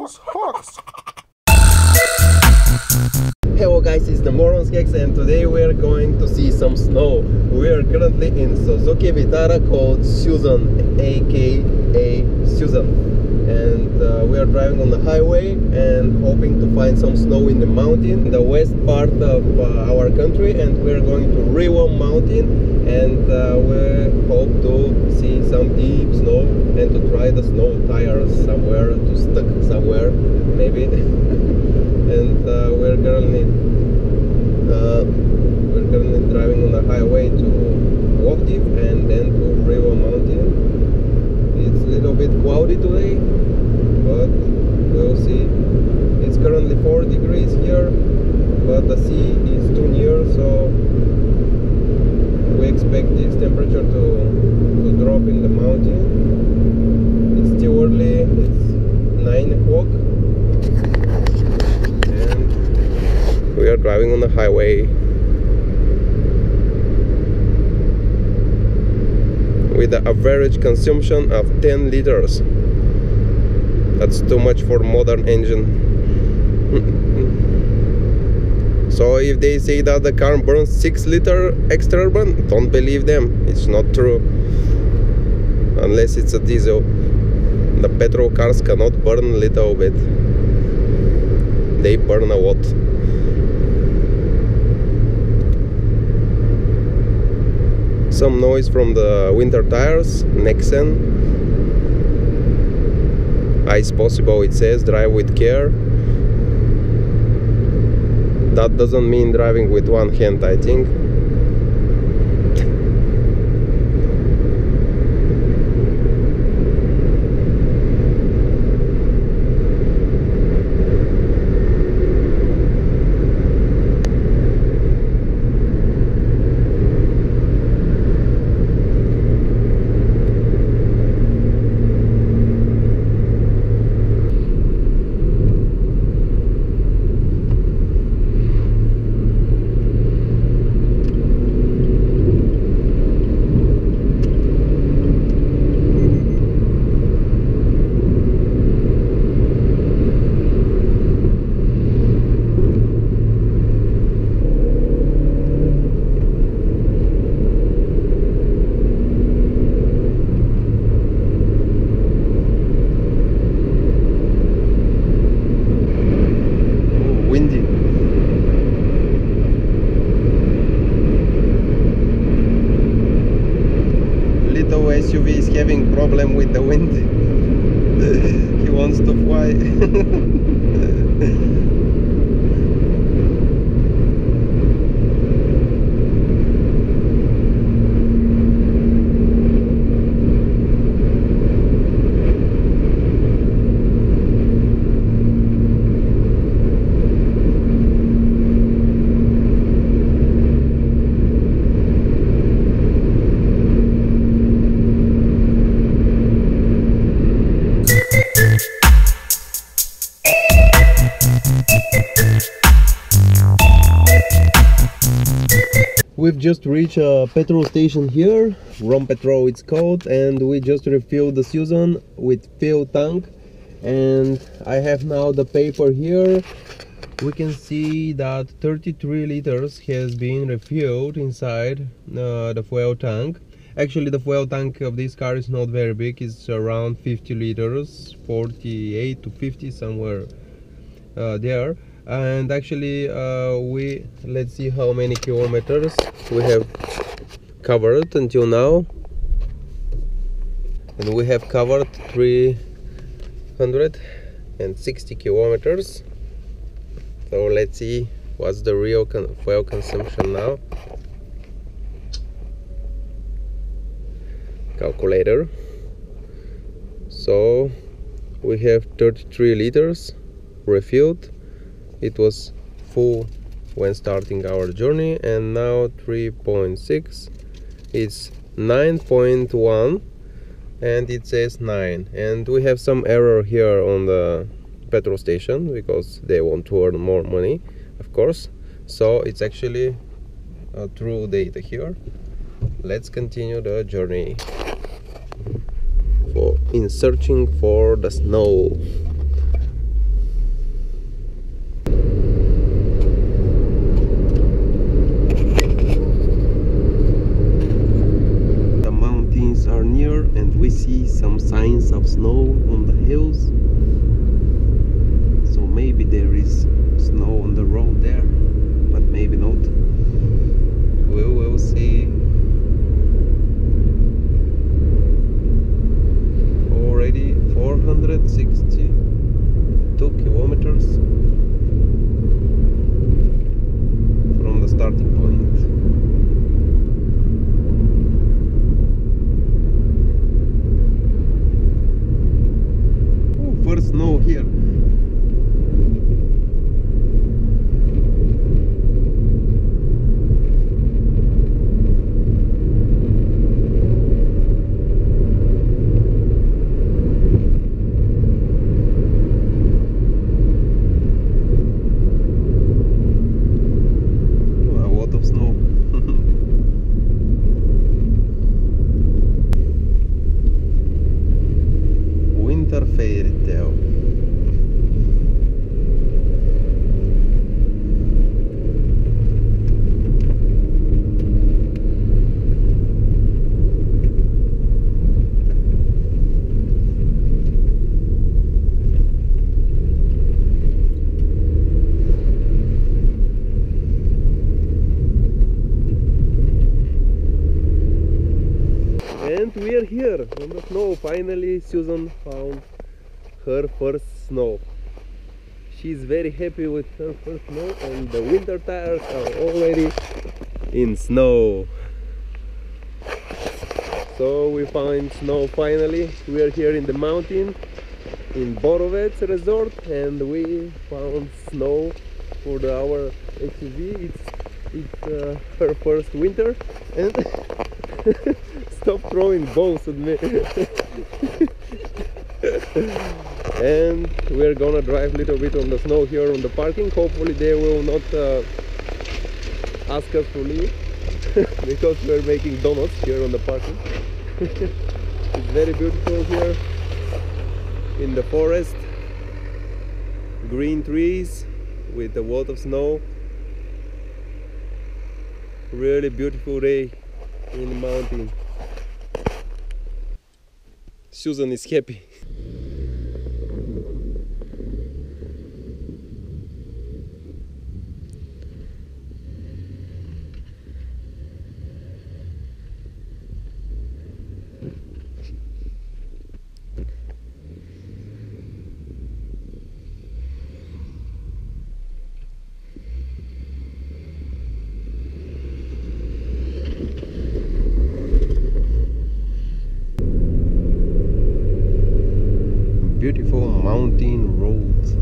Morons Hawks. Hello guys, it's the Morons Hacks, and today we are going to see some snow. We are currently in Suzuki Vitara called Suzan, a.k.a. Suzan, and we are driving on the highway and hoping to find some snow in the mountain, the west part of our country, and we are going to Rio Mountain, and we hope to see some deep snow and to try the snow tires somewhere, to stuck somewhere maybe. And we're currently driving on the highway to Plovdiv and then to Rio Mountain. It's a little bit cloudy today, but we'll see. It's currently 4 degrees here, but the sea is too near, so we expect this temperature to drop in the mountain. It's still early, it's 9 o'clock. We are driving on the highway with an average consumption of 10 liters. That's too much for modern engine. So if they say that the car burns 6 liter extra urban, don't believe them. It's not true. Unless it's a diesel. The petrol cars cannot burn a little bit. They burn a lot. Some noise from the winter tires, Nexen. Ice possible, it says, drive with care. That doesn't mean driving with one hand, I think. SUV is having problem with the wind. He wants to fly. We've just reached a petrol station here, Rum Petrol it's called, and we just refilled the Suzan with fuel tank, and I have now the paper here. We can see that 33 liters has been refilled inside the fuel tank. Actually, the fuel tank of this car is not very big, it's around 50 liters, 48 to 50 somewhere there. And actually let's see how many kilometers we have covered until now, and we have covered 360 kilometers. So let's see what's the real fuel consumption now. Calculator. So we have 33 liters refilled. It was full when starting our journey, and now 3.6. It's 9.1 and it says 9, and we have some error here on the petrol station because they want to earn more money, of course. So it's actually a true data here. Let's continue the journey in searching for the snow. some signs of snow on the hills, so maybe there is snow on the road there, but maybe not. We will see. Already 462 kilometers from the starting point. Oh, first snow here. Fairy tale. And we are here on the snow. Finally, Suzan found her first snow. She's very happy with her first snow, and the winter tires are already in snow. So we find snow finally. We are here in the mountain in Borovets resort, and we found snow for our SUV. It's her first winter, and stop throwing balls at me. And we're gonna drive a little bit on the snow here on the parking. Hopefully they will not ask us to leave because we're making donuts here on the parking. It's very beautiful here in the forest, green trees with a lot of snow. Really beautiful day in the mountain. Suzan is happy. Beautiful mountain roads.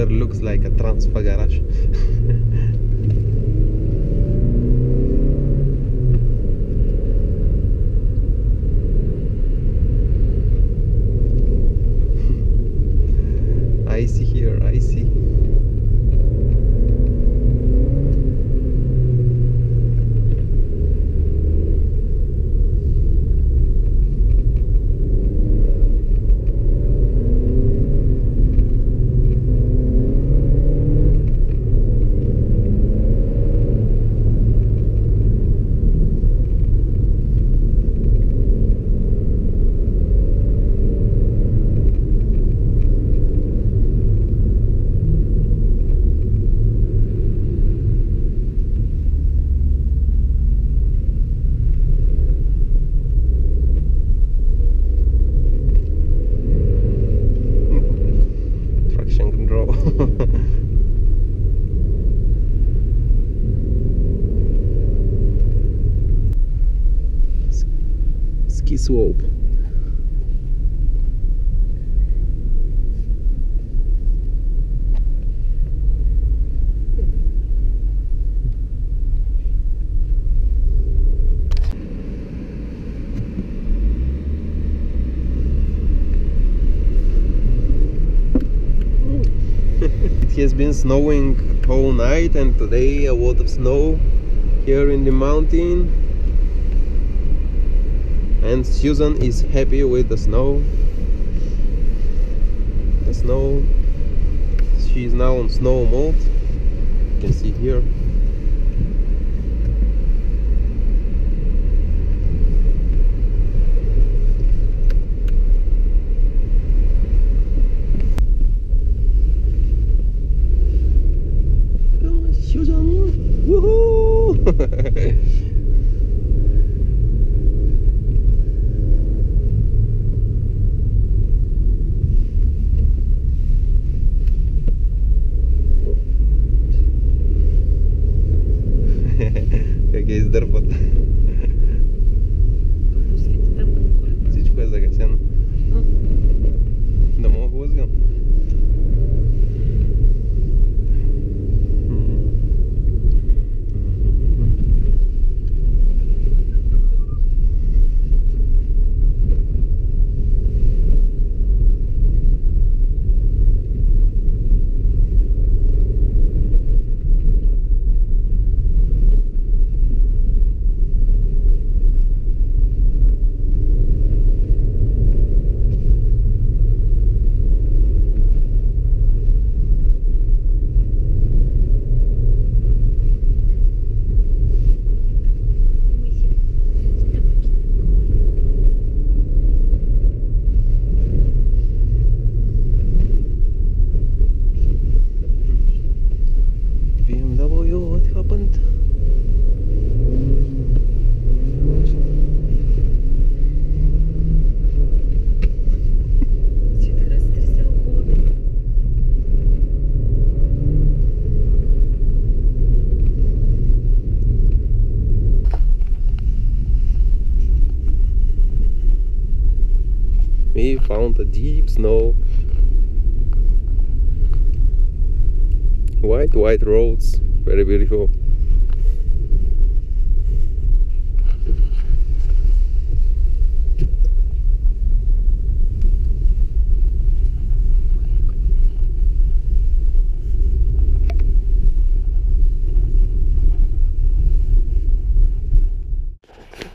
trailer looks like a transfer garage. Icy here, icy. Ski slope. It has been snowing whole night, and today a lot of snow here in the mountain, and Suzan is happy with the snow. She is now on snow mode, you can see here. Какие здоров. Всичко е загасено. Да мога го възгам. What happened? We found a deep snow. White roads, very beautiful.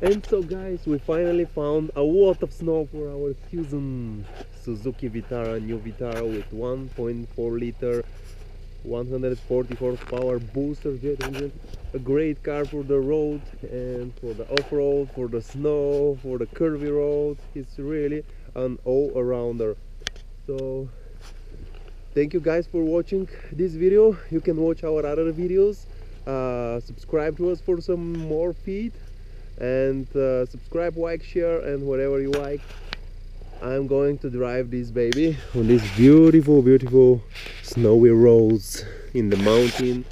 And so guys, we finally found a lot of snow for our Suzan Suzuki Vitara, new Vitara with 1.4 liter 140 horsepower BoosterJet engine. A great car for the road and for the off-road, for the snow, for the curvy road. It's really an all-arounder. So thank you guys for watching this video. You can watch our other videos, subscribe to us for some more feed, and subscribe, like, share, and whatever you like. I'm going to drive this baby on these beautiful snowy roads in the mountain.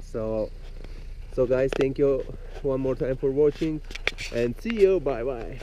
So guys, thank you one more time for watching, and see you. Bye bye.